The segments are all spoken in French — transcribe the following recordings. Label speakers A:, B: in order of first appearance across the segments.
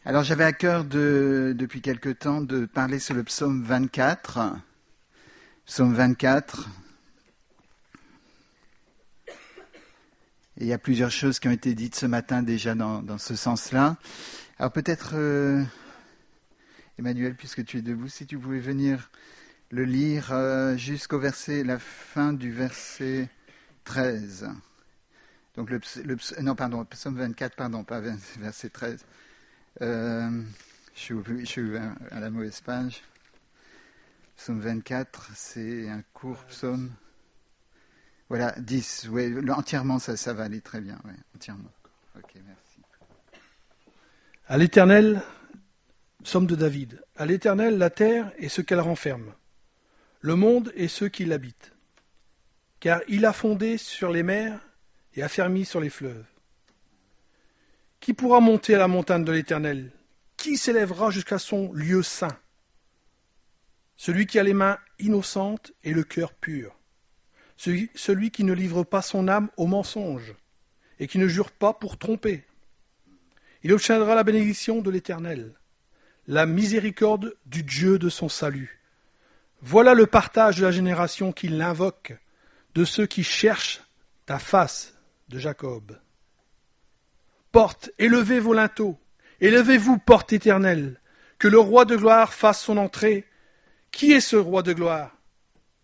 A: Alors j'avais à cœur depuis quelque temps de parler sur le psaume 24. Psaume 24. Et il y a plusieurs choses qui ont été dites ce matin déjà dans ce sens-là. Alors peut-être, Emmanuel, puisque tu es debout, si tu pouvais venir le lire jusqu'au verset, la fin du verset 13. Donc psaume 24, pardon, pas verset 13. Je suis à la mauvaise page. Psaume 24, c'est un court psaume. Voilà, 10. Oui, entièrement, ça va aller très bien. Ouais, entièrement. Ok, merci.
B: À l'Éternel, psaume de David. À l'Éternel, la terre et ce qu'elle renferme, le monde et ceux qui l'habitent. Car il a fondé sur les mers et affermi sur les fleuves. Qui pourra monter à la montagne de l'Éternel? Qui s'élèvera jusqu'à son lieu saint? Celui qui a les mains innocentes et le cœur pur. Celui qui ne livre pas son âme au mensonge et qui ne jure pas pour tromper. Il obtiendra la bénédiction de l'Éternel, la miséricorde du Dieu de son salut. Voilà le partage de la génération qui l'invoque, de ceux qui cherchent ta face, de Jacob. Porte, élevez vos linteaux, élevez-vous, porte éternelle, que le roi de gloire fasse son entrée. Qui est ce roi de gloire?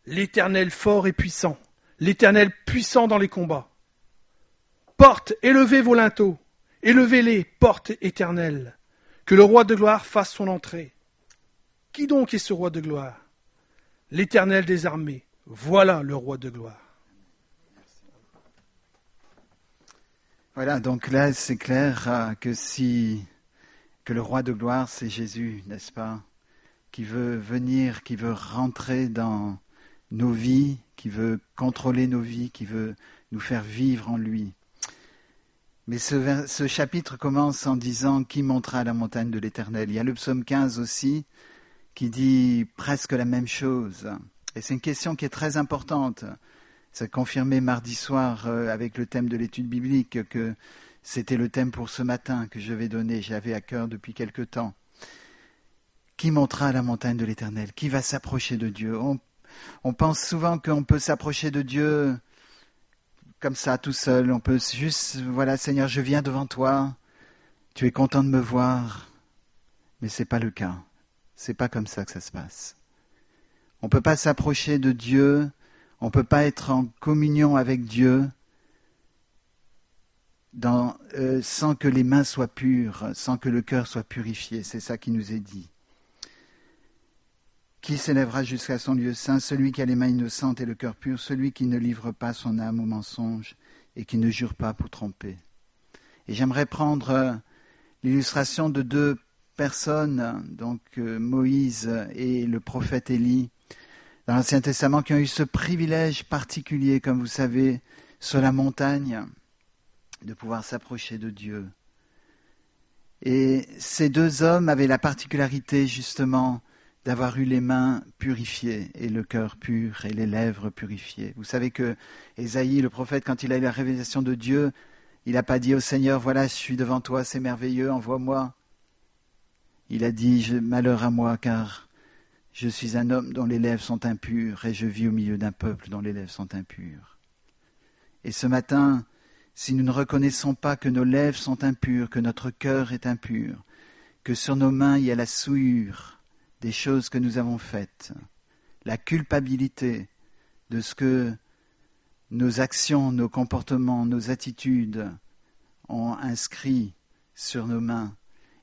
B: L'Éternel fort et puissant, l'Éternel puissant dans les combats. Porte, élevez vos linteaux, élevez-les, porte éternelle, que le roi de gloire fasse son entrée. Qui donc est ce roi de gloire? L'Éternel des armées, voilà le roi de gloire.
A: Voilà, donc là, c'est clair que le roi de gloire, c'est Jésus, n'est-ce pas? Qui veut venir, qui veut rentrer dans nos vies, qui veut contrôler nos vies, qui veut nous faire vivre en lui. Mais ce chapitre commence en disant « Qui montera à la montagne de l'Éternel ?» Il y a le psaume 15 aussi qui dit presque la même chose. Et c'est une question qui est très importante. C'est confirmé mardi soir avec le thème de l'étude biblique que c'était le thème pour ce matin que je vais donner. J'avais à cœur depuis quelque temps. Qui montera à la montagne de l'Éternel? Qui va s'approcher de Dieu? On pense souvent qu'on peut s'approcher de Dieu comme ça, tout seul. On peut juste, voilà, Seigneur, je viens devant toi. Tu es content de me voir. Mais ce n'est pas le cas. Ce n'est pas comme ça que ça se passe. On ne peut pas s'approcher de Dieu. On ne peut pas être en communion avec Dieu sans que les mains soient pures, sans que le cœur soit purifié. C'est ça qui nous est dit. Qui s'élèvera jusqu'à son lieu saint? Celui qui a les mains innocentes et le cœur pur, celui qui ne livre pas son âme au mensonge et qui ne jure pas pour tromper. Et j'aimerais prendre l'illustration de deux personnes, donc Moïse et le prophète Élie, dans l'Ancien Testament, qui ont eu ce privilège particulier, comme vous savez, sur la montagne, de pouvoir s'approcher de Dieu. Et ces deux hommes avaient la particularité, justement, d'avoir eu les mains purifiées et le cœur pur et les lèvres purifiées. Vous savez que Ésaïe, le prophète, quand il a eu la révélation de Dieu, il n'a pas dit au Seigneur, voilà, je suis devant toi, c'est merveilleux, envoie-moi. Il a dit, malheur à moi, car je suis un homme dont les lèvres sont impures et je vis au milieu d'un peuple dont les lèvres sont impures. Et ce matin, si nous ne reconnaissons pas que nos lèvres sont impures, que notre cœur est impur, que sur nos mains il y a la souillure des choses que nous avons faites, la culpabilité de ce que nos actions, nos comportements, nos attitudes ont inscrit sur nos mains,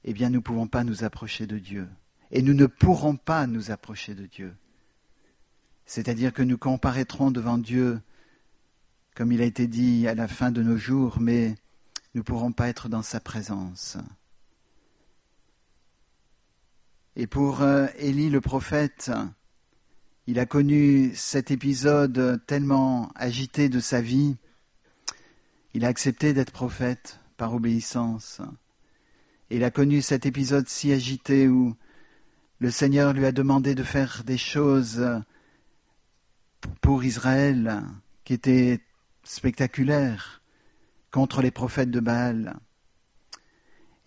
A: eh bien nous ne pouvons pas nous approcher de Dieu. Et nous ne pourrons pas nous approcher de Dieu. C'est-à-dire que nous comparaîtrons devant Dieu, comme il a été dit à la fin de nos jours, mais nous ne pourrons pas être dans sa présence. Et pour Élie le prophète, il a connu cet épisode tellement agité de sa vie, il a accepté d'être prophète par obéissance. Et il a connu cet épisode si agité où le Seigneur lui a demandé de faire des choses pour Israël qui étaient spectaculaires contre les prophètes de Baal.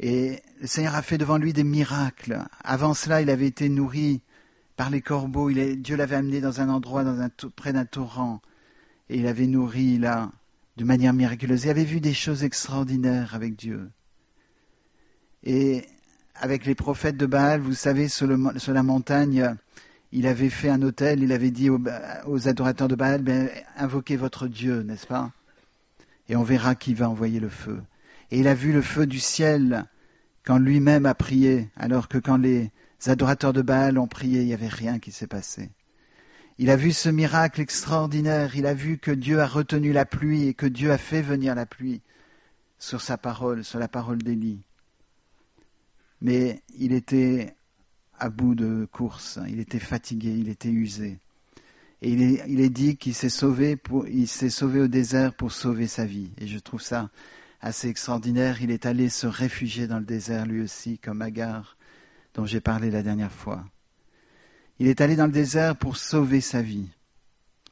A: Et le Seigneur a fait devant lui des miracles. Avant cela, il avait été nourri par les corbeaux. Dieu l'avait amené dans un endroit, près d'un torrent. Et il avait nourri là, de manière miraculeuse. Il avait vu des choses extraordinaires avec Dieu. Et avec les prophètes de Baal, vous savez, sur la montagne, il avait fait un autel. Il avait dit aux adorateurs de Baal, invoquez votre Dieu, n'est-ce pas? Et on verra qui va envoyer le feu. Et il a vu le feu du ciel quand lui-même a prié, alors que quand les adorateurs de Baal ont prié, il n'y avait rien qui s'est passé. Il a vu ce miracle extraordinaire, il a vu que Dieu a retenu la pluie et que Dieu a fait venir la pluie sur sa parole, sur la parole d'Élie. Mais il était à bout de course, il était fatigué, il était usé. Et il est dit qu'il s'est sauvé au désert pour sauver sa vie. Et je trouve ça assez extraordinaire. Il est allé se réfugier dans le désert lui aussi, comme Agar, dont j'ai parlé la dernière fois. Il est allé dans le désert pour sauver sa vie,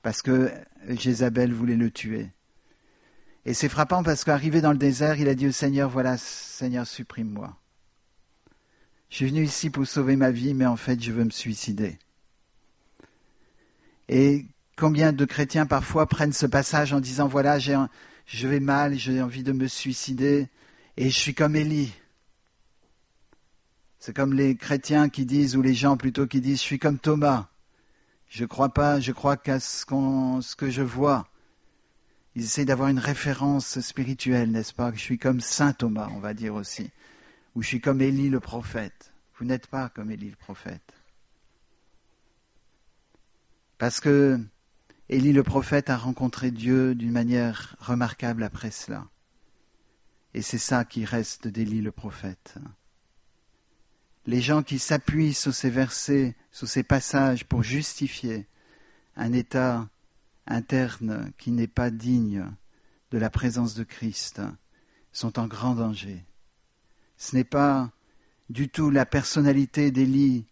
A: parce que Jézabel voulait le tuer. Et c'est frappant parce qu'arrivé dans le désert, il a dit au Seigneur, voilà, Seigneur, supprime-moi. Je suis venu ici pour sauver ma vie, mais en fait, je veux me suicider. Et combien de chrétiens parfois prennent ce passage en disant, voilà, je vais mal, j'ai envie de me suicider, et je suis comme Élie. C'est comme les chrétiens qui disent, ou les gens plutôt qui disent, je suis comme Thomas. Je crois pas, je crois qu'à ce que je vois. Ils essayent d'avoir une référence spirituelle, n'est-ce pas? Je suis comme Saint Thomas, on va dire aussi. Ou je suis comme Élie le prophète. Vous n'êtes pas comme Élie le prophète. Parce que Élie le prophète a rencontré Dieu d'une manière remarquable après cela. Et c'est ça qui reste d'Élie le prophète. Les gens qui s'appuient sur ces versets, sur ces passages pour justifier un état interne qui n'est pas digne de la présence de Christ sont en grand danger. Ce n'est pas du tout la personnalité d'Élie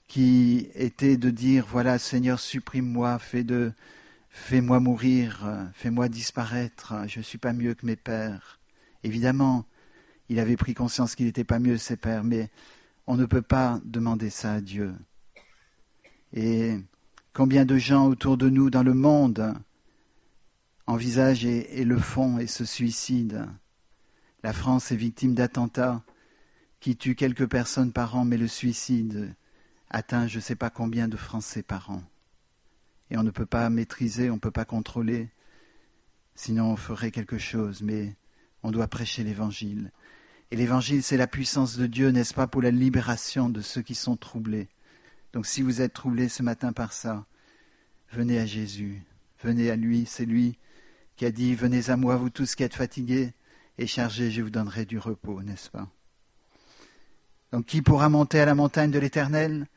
A: qui était de dire, voilà, Seigneur, supprime-moi, fais-moi mourir, fais-moi disparaître, je ne suis pas mieux que mes pères. Évidemment, il avait pris conscience qu'il n'était pas mieux que ses pères, mais on ne peut pas demander ça à Dieu. Et combien de gens autour de nous dans le monde envisagent et le font et se suicident. La France est victime d'attentats qui tuent quelques personnes par an, mais le suicide atteint je ne sais pas combien de Français par an. Et on ne peut pas maîtriser, on ne peut pas contrôler, sinon on ferait quelque chose, mais on doit prêcher l'Évangile. Et l'Évangile, c'est la puissance de Dieu, n'est-ce pas, pour la libération de ceux qui sont troublés. Donc si vous êtes troublés ce matin par ça, venez à Jésus, venez à lui, c'est lui qui a dit, venez à moi, vous tous qui êtes fatigués et chargés, je vous donnerai du repos, n'est-ce pas? Donc qui pourra monter à la montagne de l'Éternel?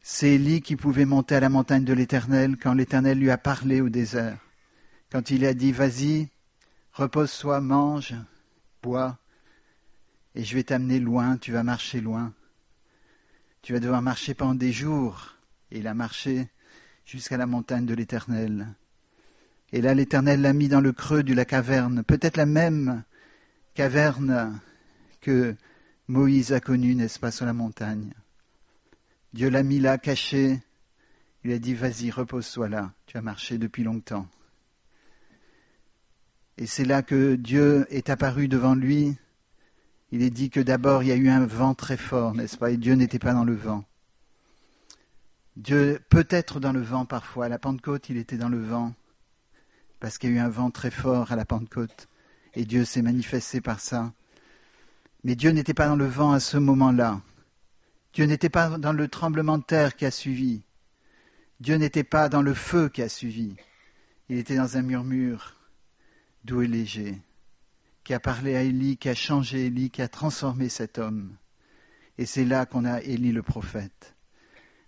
A: C'est Élie qui pouvait monter à la montagne de l'Éternel quand l'Éternel lui a parlé au désert. Quand il a dit, vas-y, repose-toi, mange, bois, et je vais t'amener loin, tu vas marcher loin. Tu vas devoir marcher pendant des jours. Et il a marché jusqu'à la montagne de l'Éternel. Et là, l'Éternel l'a mis dans le creux de la caverne, peut-être la même caverne que Moïse a connue, n'est-ce pas, sur la montagne. Dieu l'a mis là, caché. Il a dit, vas-y, repose-toi là. Tu as marché depuis longtemps. Et c'est là que Dieu est apparu devant lui. Il est dit que d'abord, il y a eu un vent très fort, n'est-ce pas? Et Dieu n'était pas dans le vent. Dieu peut être dans le vent parfois. À la Pentecôte, il était dans le vent. Parce qu'il y a eu un vent très fort à la Pentecôte. Et Dieu s'est manifesté par ça. Mais Dieu n'était pas dans le vent à ce moment-là. Dieu n'était pas dans le tremblement de terre qui a suivi. Dieu n'était pas dans le feu qui a suivi. Il était dans un murmure doux et léger, qui a parlé à Élie, qui a changé Élie, qui a transformé cet homme. Et c'est là qu'on a Élie le prophète,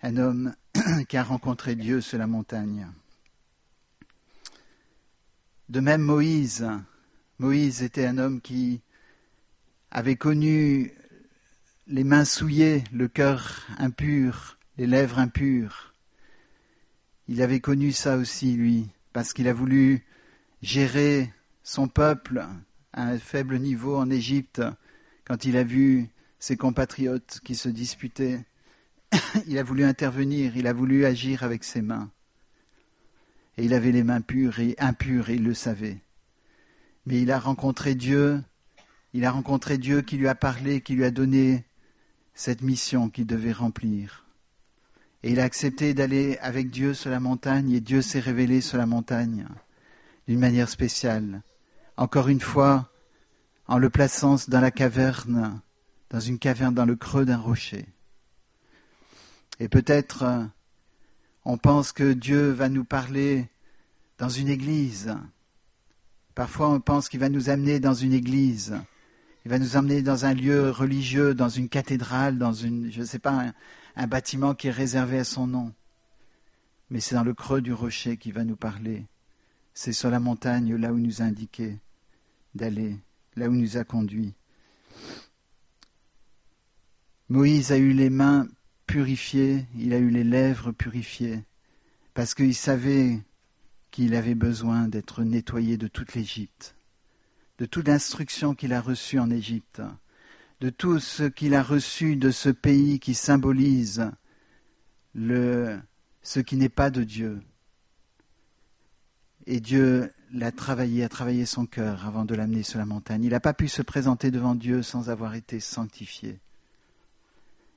A: un homme qui a rencontré Dieu sur la montagne. De même Moïse était un homme qui avait connu les mains souillées, le cœur impur, les lèvres impures. Il avait connu ça aussi, lui, parce qu'il a voulu gérer son peuple à un faible niveau en Égypte, Quand il a vu ses compatriotes qui se disputaient, il a voulu intervenir, il a voulu agir avec ses mains. Et il avait les mains pures et impures, et il le savait. Mais il a rencontré Dieu qui lui a parlé, qui lui a donné cette mission qu'il devait remplir. Et il a accepté d'aller avec Dieu sur la montagne, et Dieu s'est révélé sur la montagne d'une manière spéciale. Encore une fois, en le plaçant dans la caverne, dans une caverne dans le creux d'un rocher. Et peut-être on pense que Dieu va nous parler dans une église. Parfois on pense qu'il va nous amener dans une église. Il va nous emmener dans un lieu religieux, dans une cathédrale, dans une, je ne sais pas, un bâtiment qui est réservé à son nom. Mais c'est dans le creux du rocher qu'il va nous parler. C'est sur la montagne, là où il nous a indiqué d'aller, là où il nous a conduits. Moïse a eu les mains purifiées, il a eu les lèvres purifiées, parce qu'il savait qu'il avait besoin d'être nettoyé de toute l'Égypte, de toute l'instruction qu'il a reçue en Égypte, de tout ce qu'il a reçu de ce pays qui symbolise ce qui n'est pas de Dieu. Et Dieu a travaillé son cœur avant de l'amener sur la montagne. Il n'a pas pu se présenter devant Dieu sans avoir été sanctifié.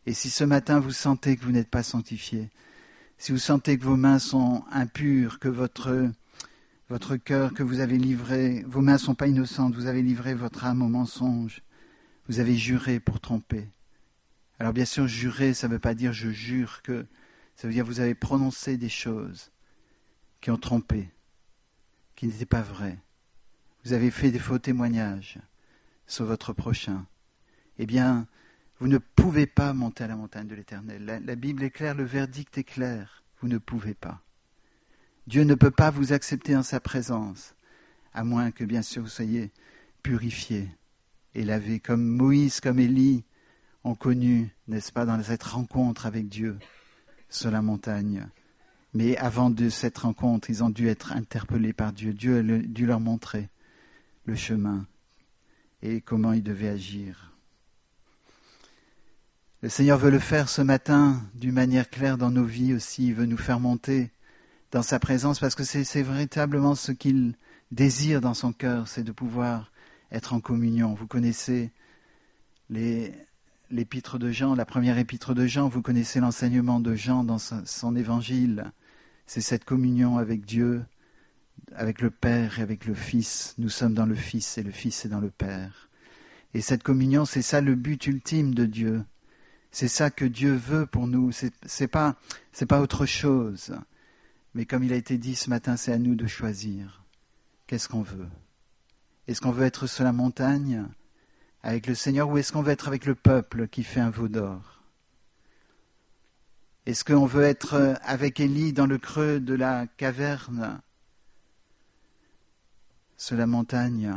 A: Et si ce matin vous sentez que vous n'êtes pas sanctifié, si vous sentez que vos mains sont impures, que votre cœur que vous avez livré, vos mains ne sont pas innocentes, vous avez livré votre âme au mensonge, vous avez juré pour tromper. Alors bien sûr, jurer, ça ne veut pas dire je jure que, ça veut dire vous avez prononcé des choses qui ont trompé, qui n'étaient pas vraies. Vous avez fait des faux témoignages sur votre prochain. Eh bien, vous ne pouvez pas monter à la montagne de l'Éternel. La Bible est claire, le verdict est clair. Vous ne pouvez pas. Dieu ne peut pas vous accepter en sa présence, à moins que, bien sûr, vous soyez purifiés et lavés, comme Moïse, comme Élie ont connu, n'est-ce pas, dans cette rencontre avec Dieu sur la montagne. Mais avant de cette rencontre, ils ont dû être interpellés par Dieu. Dieu a dû leur montrer le chemin et comment ils devaient agir. Le Seigneur veut le faire ce matin d'une manière claire dans nos vies aussi. Il veut nous faire monter dans sa présence parce que c'est véritablement ce qu'il désire dans son cœur, c'est de pouvoir être en communion. Vous connaissez l'épître de Jean, la première épître de Jean, vous connaissez l'enseignement de Jean dans son évangile. C'est cette communion avec Dieu, avec le Père et avec le Fils. Nous sommes dans le Fils et le Fils est dans le Père. Et cette communion, c'est ça le but ultime de Dieu. C'est ça que Dieu veut pour nous. C'est pas autre chose. Mais comme il a été dit ce matin, c'est à nous de choisir. Qu'est-ce qu'on veut? Est-ce qu'on veut être sur la montagne avec le Seigneur ou est-ce qu'on veut être avec le peuple qui fait un veau d'or? Est-ce qu'on veut être avec Élie dans le creux de la caverne sur la montagne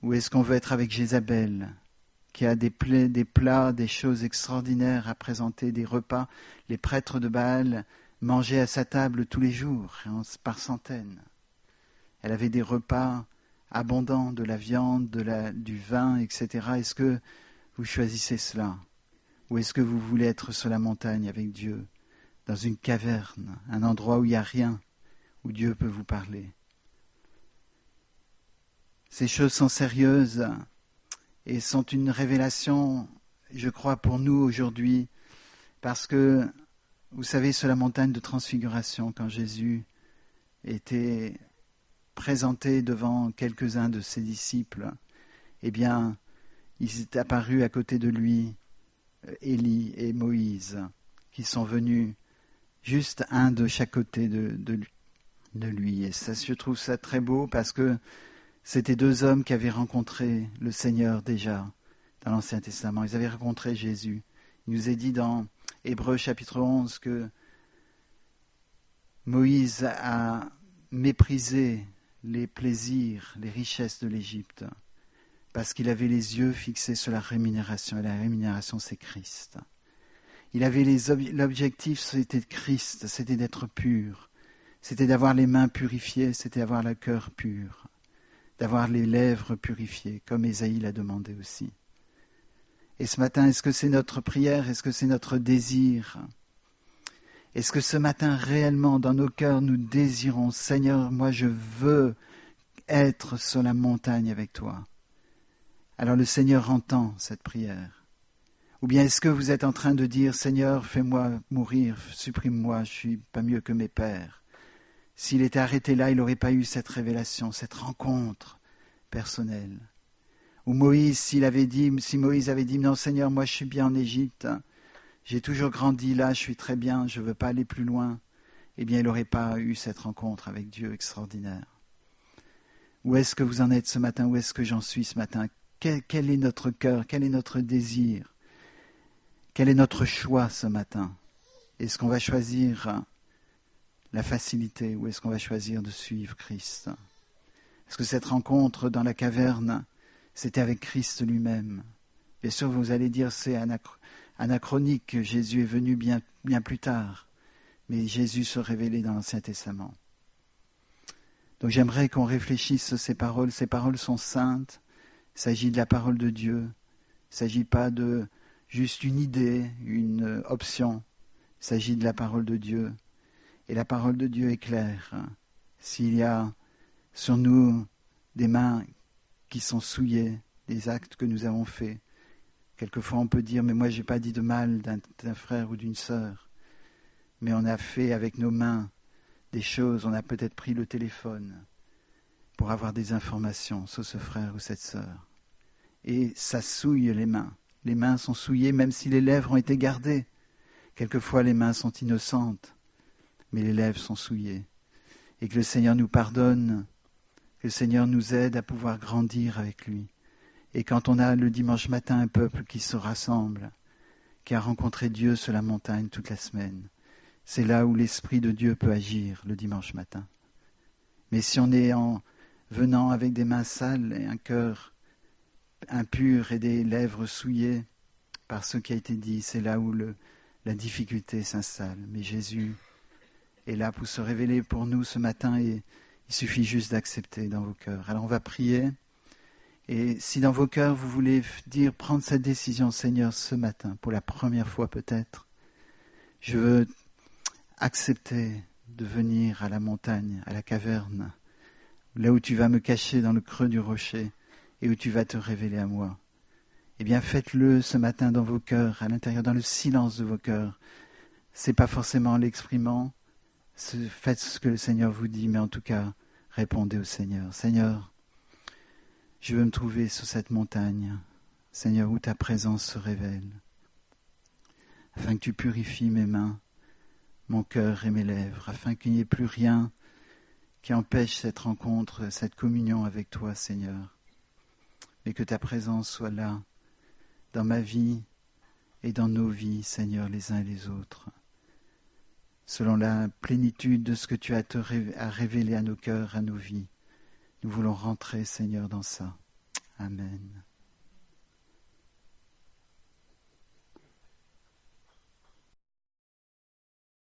A: ou est-ce qu'on veut être avec Jézabel qui a des plats, des choses extraordinaires à présenter, des repas? Les prêtres de Baal mangeaient à sa table tous les jours, par centaines. Elle avait des repas abondants, de la viande, du vin, etc. Est-ce que vous choisissez cela? Ou est-ce que vous voulez être sur la montagne avec Dieu, dans une caverne, un endroit où il n'y a rien, où Dieu peut vous parler? Ces choses sont sérieuses et sont une révélation, je crois, pour nous aujourd'hui, parce que, vous savez, sur la montagne de transfiguration, quand Jésus était présenté devant quelques-uns de ses disciples, eh bien, il s'est apparu à côté de lui Élie et Moïse, qui sont venus juste un de chaque côté de lui. Et ça, je trouve ça très beau parce que c'était deux hommes qui avaient rencontré le Seigneur déjà dans l'Ancien Testament. Ils avaient rencontré Jésus. Il nous est dit dans Hébreux chapitre 11 que Moïse a méprisé les plaisirs, les richesses de l'Égypte parce qu'il avait les yeux fixés sur la rémunération. Et la rémunération, c'est Christ. Il avait l'objectif, c'était Christ, c'était d'être pur. C'était d'avoir les mains purifiées, c'était d'avoir le cœur pur. D'avoir les lèvres purifiées, comme Ésaïe l'a demandé aussi. Et ce matin, est-ce que c'est notre prière? Est-ce que c'est notre désir? Est-ce que ce matin, réellement, dans nos cœurs, nous désirons, Seigneur, moi je veux être sur la montagne avec toi? Alors le Seigneur entend cette prière. Ou bien est-ce que vous êtes en train de dire, Seigneur, fais-moi mourir, supprime-moi, je suis pas mieux que mes pères. S'il était arrêté là, il n'aurait pas eu cette révélation, cette rencontre personnelle. Ou Moïse, si Moïse avait dit, non Seigneur, moi je suis bien en Égypte, j'ai toujours grandi là, je suis très bien, je ne veux pas aller plus loin, eh bien il n'aurait pas eu cette rencontre avec Dieu extraordinaire. Où est-ce que vous en êtes ce matin? Où est-ce que j'en suis ce matin? Quel est notre cœur? Quel est notre désir? Quel est notre choix ce matin? Est-ce qu'on va choisir la facilité ou est-ce qu'on va choisir de suivre Christ? Est-ce que cette rencontre dans la caverne, c'était avec Christ lui-même? Bien sûr, vous allez dire c'est anachronique, Jésus est venu bien plus tard, mais Jésus se révélait dans l'Ancien Testament. Donc j'aimerais qu'on réfléchisse à ces paroles sont saintes, il s'agit de la parole de Dieu, il ne s'agit pas de juste une idée, une option, il s'agit de la parole de Dieu. Et la parole de Dieu est claire. S'il y a sur nous des mains qui sont souillées, des actes que nous avons faits, quelquefois on peut dire, mais moi je n'ai pas dit de mal d'un frère ou d'une sœur, mais on a fait avec nos mains des choses, on a peut-être pris le téléphone pour avoir des informations sur ce frère ou cette sœur. Et ça souille les mains. Les mains sont souillées même si les lèvres ont été gardées. Quelquefois les mains sont innocentes, mais les lèvres sont souillées. Et que le Seigneur nous pardonne, que le Seigneur nous aide à pouvoir grandir avec lui. Et quand on a le dimanche matin un peuple qui se rassemble, qui a rencontré Dieu sur la montagne toute la semaine, c'est là où l'Esprit de Dieu peut agir le dimanche matin. Mais si on est en venant avec des mains sales et un cœur impur et des lèvres souillées par ce qui a été dit, c'est là où la difficulté s'installe. Mais Jésus est là pour se révéler pour nous ce matin et il suffit juste d'accepter dans vos cœurs. Alors on va prier et si dans vos cœurs vous voulez prendre cette décision, Seigneur, ce matin, pour la première fois peut-être, je veux accepter de venir à la montagne, à la caverne, là où tu vas me cacher dans le creux du rocher et où tu vas te révéler à moi. Eh bien, faites-le ce matin dans vos cœurs, à l'intérieur, dans le silence de vos cœurs. C'est pas forcément en l'exprimant. Faites ce que le Seigneur vous dit, mais en tout cas, répondez au Seigneur. Seigneur, je veux me trouver sur cette montagne, Seigneur, où ta présence se révèle, afin que tu purifies mes mains, mon cœur et mes lèvres, afin qu'il n'y ait plus rien qui empêche cette rencontre, cette communion avec toi, Seigneur, mais que ta présence soit là, dans ma vie et dans nos vies, Seigneur, les uns et les autres, selon la plénitude de ce que tu as à révéler à nos cœurs, à nos vies. Nous voulons rentrer, Seigneur, dans ça. Amen.